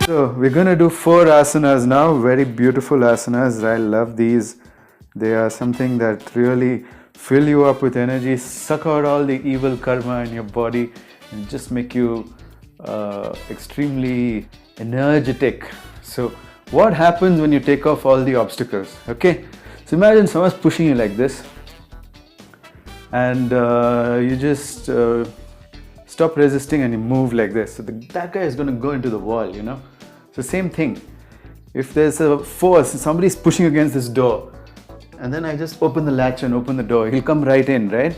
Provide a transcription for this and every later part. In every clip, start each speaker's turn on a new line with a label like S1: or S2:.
S1: So we're going to do 4 asanas now, very beautiful asanas. I love these. They are something that really fill you up with energy, suck out all the evil karma in your body, and just make you extremely energetic. So what happens when you take off all the obstacles? Okay, so imagine someone's pushing you like this, and you just stop resisting and you move like this. So that guy is going to go into the wall, you know. So same thing. If there's a force, somebody's pushing against this door, and then I just open the latch and open the door, he'll come right in, right?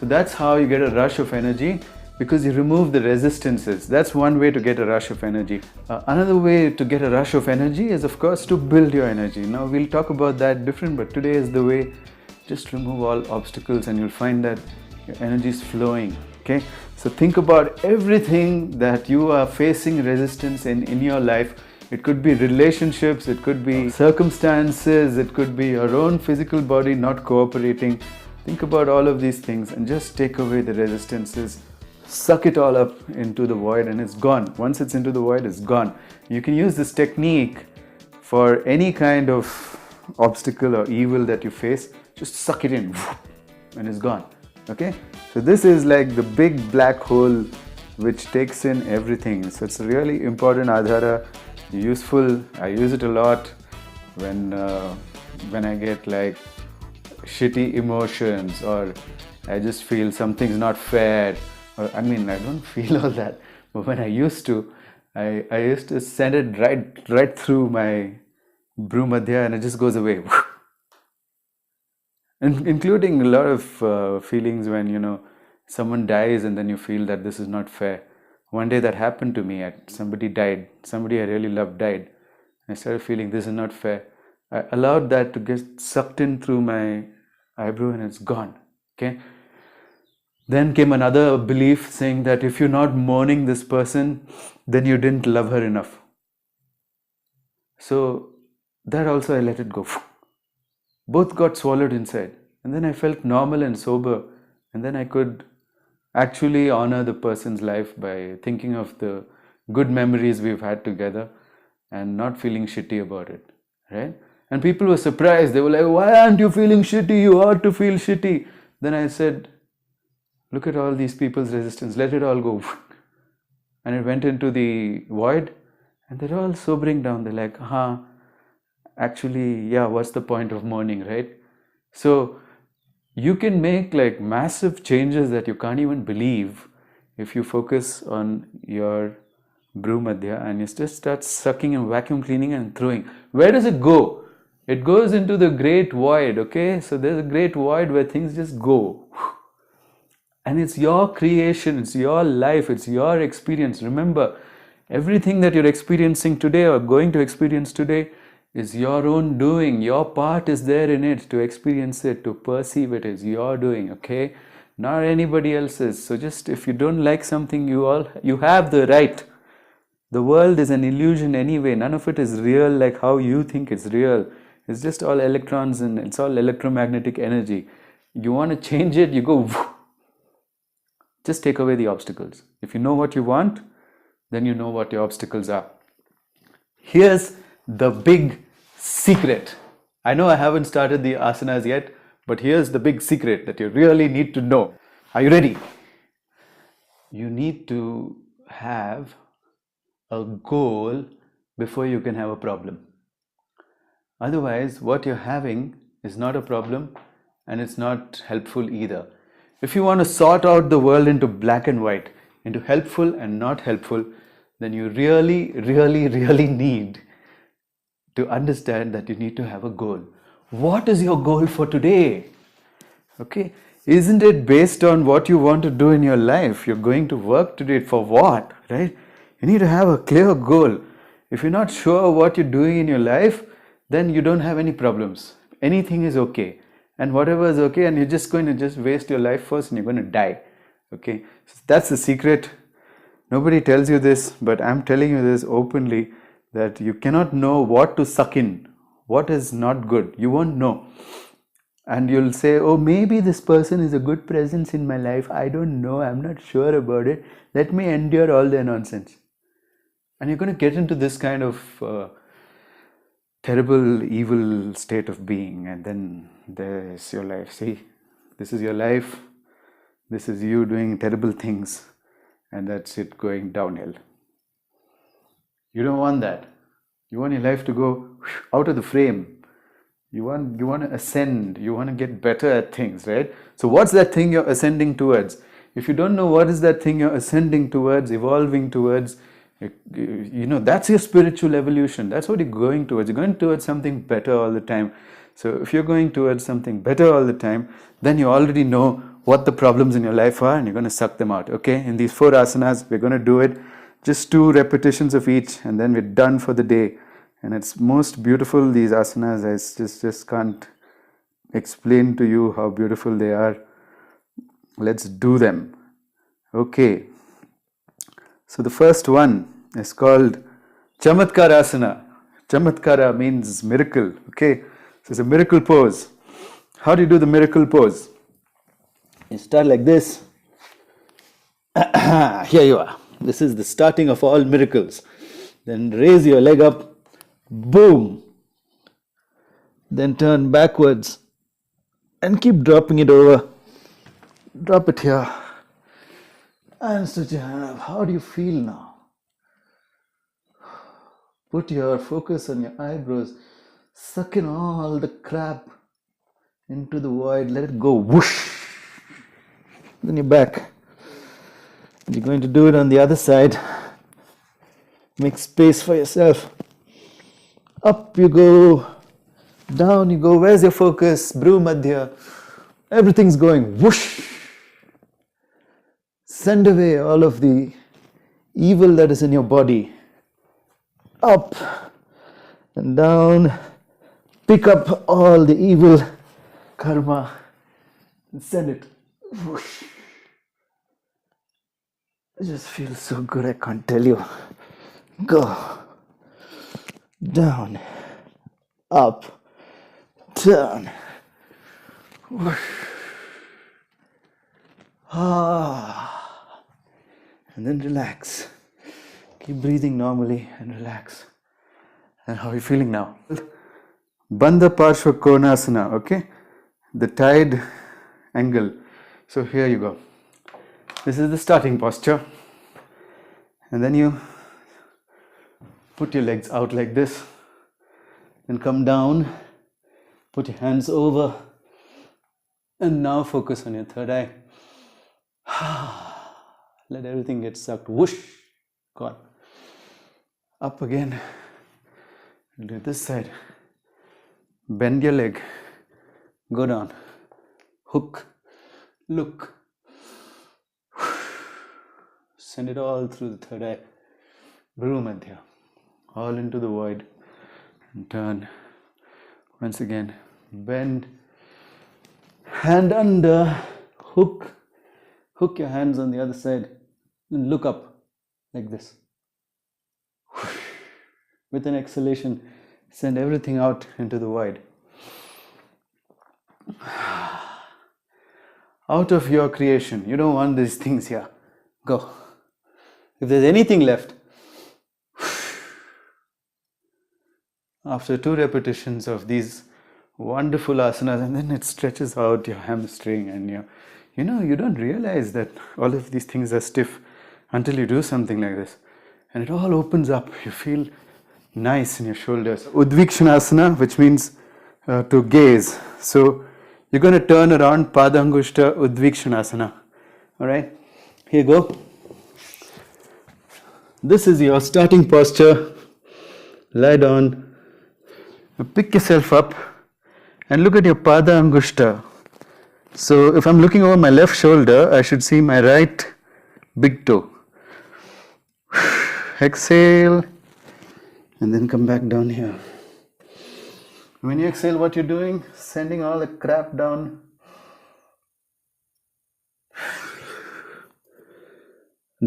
S1: So that's how you get a rush of energy, because you remove the resistances. That's one way to get a rush of energy. Another way to get a rush of energy is, of course, to build your energy. Now we'll talk about that different, but today is the way. Just remove all obstacles and you'll find that your energy is flowing. Okay, so think about everything that you are facing resistance in your life. It could be relationships, it could be circumstances, it could be your own physical body not cooperating. Think about all of these things and just take away the resistances. Suck it all up into the void and it's gone. Once it's into the void, it's gone. You can use this technique for any kind of obstacle or evil that you face. Just suck it in and it's gone. Okay, so this is like the big black hole which takes in everything. So it's a really important adhara, useful. I use it a lot when I get like shitty emotions, or I just feel something's not fair, or I mean I don't feel all that, but when I used to, I used to send it right through my bhrumadhya and it just goes away. And including a lot of feelings when, you know, someone dies and then you feel that this is not fair. One day that happened to me. Somebody died. Somebody I really loved died. I started feeling this is not fair. I allowed that to get sucked in through my eyebrow and it's gone. Okay. Then came another belief saying that if you're not mourning this person, then you didn't love her enough. So that also I let it go. Both got swallowed inside, and then I felt normal and sober, and then I could actually honor the person's life by thinking of the good memories we've had together and not feeling shitty about it, right? And people were surprised. They were like, why aren't you feeling shitty? You ought to feel shitty. Then I said, look at all these people's resistance, let it all go. And it went into the void, and they're all sobering down. They're like, actually, yeah, what's the point of mourning, right? So you can make like massive changes that you can't even believe if you focus on your bhrumadhya and you just start sucking and vacuum cleaning and throwing. Where does it go? It goes into the great void, okay? So there's a great void where things just go. And it's your creation, it's your life, it's your experience. Remember, everything that you're experiencing today or going to experience today is your own doing. Your part is there in it to experience it, to perceive it. Is your doing, okay? Not anybody else's. So just if you don't like something, you have the right. The world is an illusion anyway. None of it is real like how you think it's real. It's just all electrons and it's all electromagnetic energy. You want to change it, you go. Just take away the obstacles. If you know what you want, then you know what your obstacles are. Here's the big secret. I know I haven't started the asanas yet, but here's the big secret that you really need to know. Are you ready? You need to have a goal before you can have a problem. Otherwise, what you're having is not a problem and it's not helpful either. If you want to sort out the world into black and white, into helpful and not helpful, then you really need to understand that you need to have a goal. What is your goal for today? Okay, isn't it based on what you want to do in your life? You're going to work today for what, right? You need to have a clear goal. If you're not sure what you're doing in your life, then you don't have any problems. Anything is okay. And whatever is okay, and you're just going to just waste your life first and you're going to die. Okay, so that's the secret. Nobody tells you this, but I'm telling you this openly, that you cannot know what to suck in, what is not good. You won't know. And you'll say, oh, maybe this person is a good presence in my life. I don't know. I'm not sure about it. Let me endure all their nonsense. And you're going to get into this kind of terrible, evil state of being, and then there's your life. See, this is your life, this is you doing terrible things, and that's it going downhill. You don't want that. You want your life to go out of the frame. You want to ascend. You want to get better at things, right? So what's that thing you're ascending towards? If you don't know what is that thing you're ascending towards, evolving towards, that's your spiritual evolution. That's what you're going towards. You're going towards something better all the time. So if you're going towards something better all the time, then you already know what the problems in your life are, and you're going to suck them out. Okay? In these 4 asanas, we're going to do it. Just 2 repetitions of each, and then we're done for the day. And it's most beautiful, these asanas. I just can't explain to you how beautiful they are. Let's do them. Okay. So the first one is called Chamatkarasana. Chamatkara means miracle. Okay. So it's a miracle pose. How do you do the miracle pose? You start like this. Here you are. This is the starting of all miracles. Then raise your leg up. Boom. Then turn backwards. And keep dropping it over. Drop it here. And stretch your hand up. How do you feel now? Put your focus on your eyebrows. Suck in all the crap into the void. Let it go. Whoosh. Then you're back. You're going to do it on the other side. Make space for yourself. Up you go. Down you go. Where's your focus? Bhru Madhya. Everything's going whoosh. Send away all of the evil that is in your body. Up and down. Pick up all the evil karma and send it whoosh. It just feels so good, I can't tell you. Go. Down. Up. Down. Whoosh. And then relax. Keep breathing normally and relax. And how are you feeling now? Bandha Parshva Konasana, okay? The tied angle. So here you go. This is the starting posture. And then you put your legs out like this. Then come down. Put your hands over. And now focus on your third eye. Let everything get sucked. Whoosh. Gone. Up again. Do this side. Bend your leg. Go down. Hook. Look. Send it all through the third eye. Bhru Madhya. All into the void. And turn. Once again. Bend. Hand under. Hook. Hook your hands on the other side. And look up. Like this. With an exhalation, send everything out into the void. Out of your creation. You don't want these things here. Go. If there's anything left, after 2 repetitions of these wonderful asanas, and then it stretches out your hamstring, and you don't realize that all of these things are stiff until you do something like this. And it all opens up. You feel nice in your shoulders. Udvikshanasana, which means to gaze. So you're going to turn around Padangushta Udvikshanasana. Alright? Here you go. This is your starting posture. Lie down. Pick yourself up and look at your Pada Angushta. So if I'm looking over my left shoulder, I should see my right big toe. Exhale and then come back down here. When you exhale, what you're doing, sending all the crap down.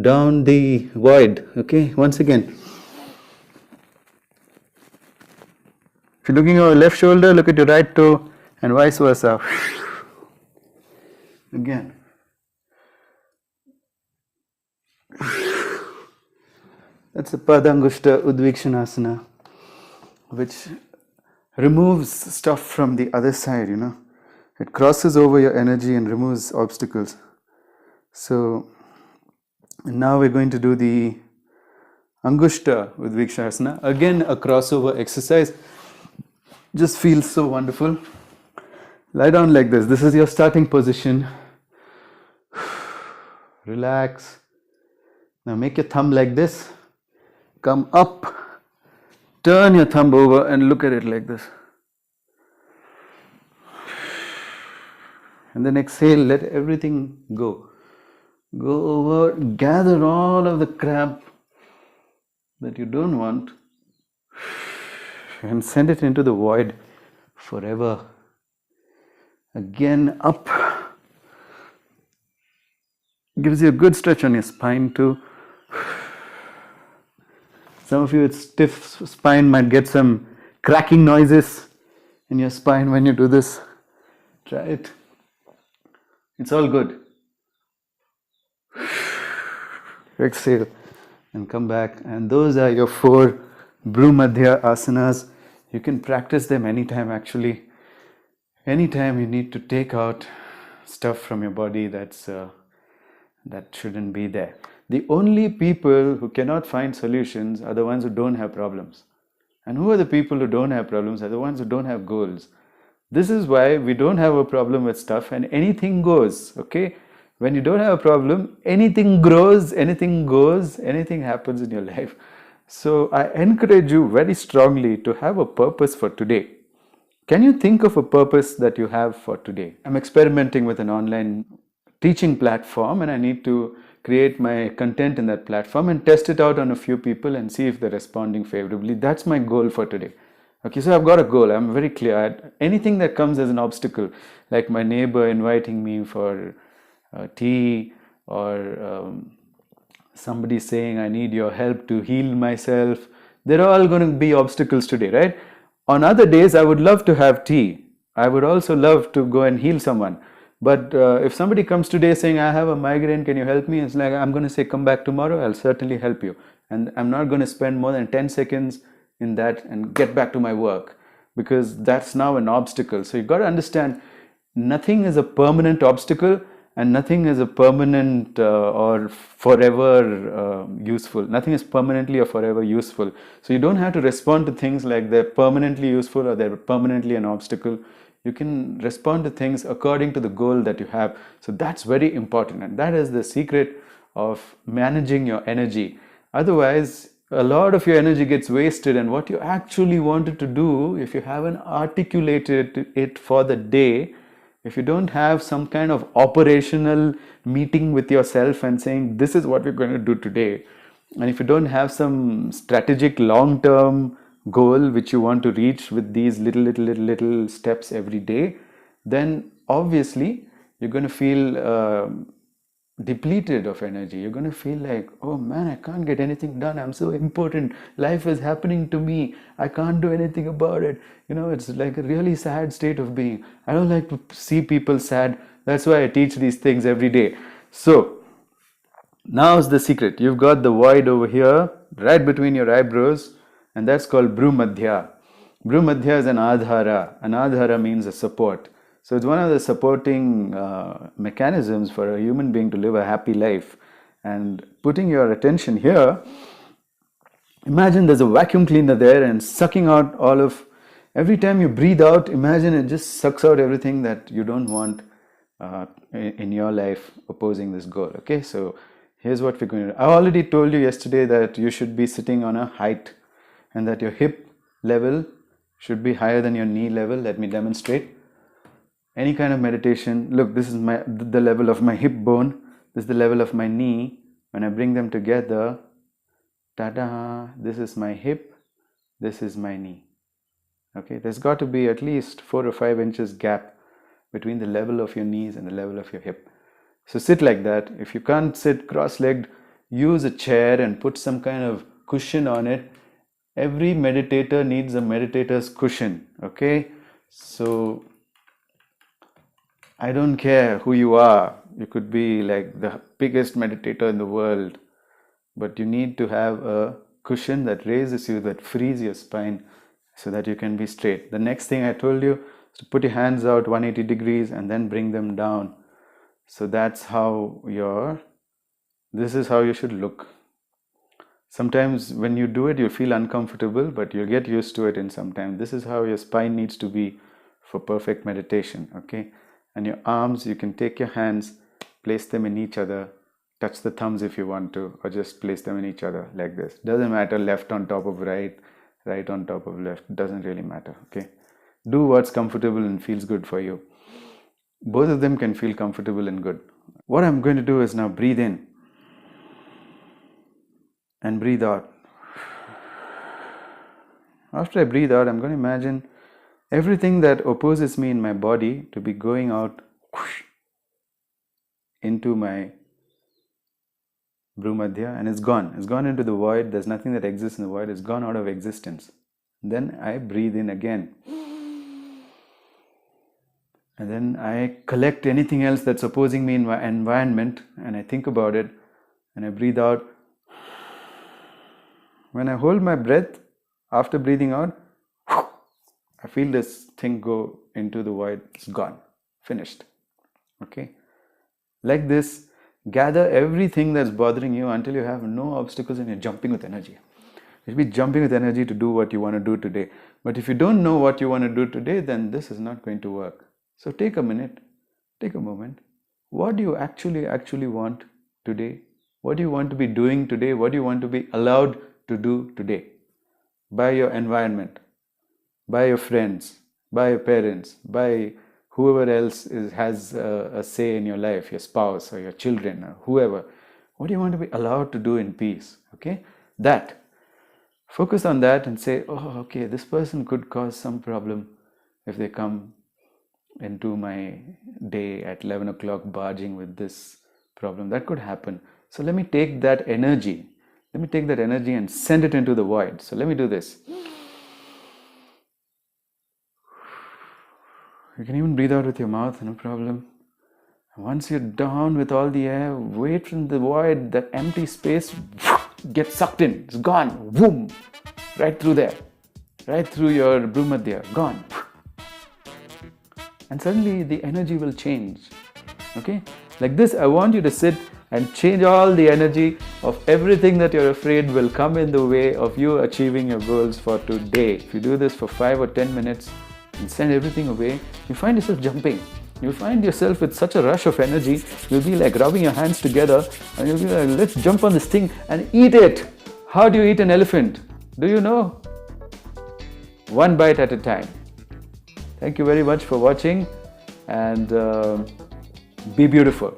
S1: Down the void. Okay, once again. If you're looking over left shoulder, look at your right toe and vice versa. Again. That's a Padangushta Udvikshanasana, which removes stuff from the other side, It crosses over your energy and removes obstacles. So now we're going to do the Angushta Udvikshanasana. Again, a crossover exercise. Just feels so wonderful. Lie down like this. This is your starting position. Relax. Now make your thumb like this. Come up. Turn your thumb over and look at it like this. And then exhale, let everything go. Go over, gather all of the crap that you don't want and send it into the void forever. Again, up. Gives you a good stretch on your spine too. Some of you with stiff spine might get some cracking noises in your spine when you do this. Try it. It's all good. Exhale and come back. And those are your 4 Bhrumadhya asanas. You can practice them anytime actually. Anytime you need to take out stuff from your body that shouldn't be there. The only people who cannot find solutions are the ones who don't have problems. And who are the people who don't have problems? Are the ones who don't have goals. This is why we don't have a problem with stuff and anything goes, okay? When you don't have a problem, anything grows, anything goes, anything happens in your life. So I encourage you very strongly to have a purpose for today. Can you think of a purpose that you have for today? I'm experimenting with an online teaching platform and I need to create my content in that platform and test it out on a few people and see if they're responding favorably. That's my goal for today. Okay, so I've got a goal. I'm very clear. Anything that comes as an obstacle, like my neighbor inviting me for tea or somebody saying I need your help to heal myself, they're all going to be obstacles today, right? On other days, I would love to have tea. I would also love to go and heal someone. But if somebody comes today saying, I have a migraine, can you help me? It's like, I'm going to say, come back tomorrow. I'll certainly help you. And I'm not going to spend more than 10 seconds in that and get back to my work because that's now an obstacle. So you've got to understand nothing is a permanent obstacle and nothing is a permanent or forever useful. Nothing is permanently or forever useful. So you don't have to respond to things like they're permanently useful or they're permanently an obstacle. You can respond to things according to the goal that you have. So that's very important. And that is the secret of managing your energy. Otherwise, a lot of your energy gets wasted. And what you actually wanted to do, if you haven't articulated it for the day, if you don't have some kind of operational meeting with yourself and saying, this is what we're going to do today. And if you don't have some strategic long-term goal which you want to reach with these little steps every day, then obviously you're going to feel depleted of energy. You're going to feel like, oh man, I can't get anything done. I'm so important. Life is happening to me. I can't do anything about it. It's like a really sad state of being. I don't like to see people sad. That's why I teach these things every day. So now's the secret. You've got the void over here, right between your eyebrows, and that's called Bhrumadhya. Bhrumadhya is an adhara. An adhara means a support. So it's one of the supporting mechanisms for a human being to live a happy life. And putting your attention here, imagine there's a vacuum cleaner there and sucking out all of, every time you breathe out, imagine it just sucks out everything that you don't want in your life opposing this goal. Okay, so here's what we're going to do. I already told you yesterday that you should be sitting on a height and that your hip level should be higher than your knee level. Let me demonstrate. Any kind of meditation, look, this is the level of my hip bone, this is the level of my knee. When I bring them together, ta-da, this is my hip, this is my knee. Okay, there's got to be at least 4 or 5 inches gap between the level of your knees and the level of your hip. So sit like that. If you can't sit cross-legged, use a chair and put some kind of cushion on it. Every meditator needs a meditator's cushion, okay? So I don't care who you are. You could be like the biggest meditator in the world, but you need to have a cushion that raises you, that frees your spine so that you can be straight. The next thing I told you is to put your hands out 180 degrees and then bring them down. So that's how this is how you should look. Sometimes when you do it, you'll feel uncomfortable, but you'll get used to it in some time. This is how your spine needs to be for perfect meditation, okay? And your arms, you can take your hands, place them in each other, touch the thumbs if you want to, or just place them in each other like this. Doesn't matter, left on top of right, right on top of left. Doesn't really matter, okay? Do what's comfortable and feels good for you. Both of them can feel comfortable and good. What I'm going to do is now breathe in and breathe out. After I breathe out, I'm going to imagine everything that opposes me in my body to be going out into my Bhumadhya, and it's gone. It's gone into the void. There's nothing that exists in the void. It's gone out of existence. Then I breathe in again. And then I collect anything else that's opposing me in my environment, and I think about it, and I breathe out. When I hold my breath, after breathing out, I feel this thing go into the void. It's gone. Finished. Okay? Like this, gather everything that's bothering you until you have no obstacles and you're jumping with energy. You should be jumping with energy to do what you want to do today. But if you don't know what you want to do today, then this is not going to work. So take a minute, take a moment. What do you actually want today? What do you want to be doing today? What do you want to be allowed to do today? By your environment, by your friends, by your parents, by whoever else has a say in your life, your spouse or your children or whoever. What do you want to be allowed to do in peace? Okay? That. Focus on that and say, oh, okay, this person could cause some problem if they come into my day at 11 o'clock barging with this problem. That could happen. So let me take that energy. Let me take that energy and send it into the void. So let me do this. You can even breathe out with your mouth, no problem. Once you're down with all the air, wait from the void, that empty space gets sucked in. It's gone. Boom! Right through there. Right through your Bhumadhya. Gone. And suddenly the energy will change. Okay? Like this, I want you to sit and change all the energy of everything that you're afraid will come in the way of you achieving your goals for today. If you do this for 5 or 10 minutes and send everything away, you find yourself jumping. You'll find yourself with such a rush of energy, you'll be like rubbing your hands together and you'll be like, let's jump on this thing and eat it. How do you eat an elephant? Do you know? One bite at a time. Thank you very much for watching, and be beautiful.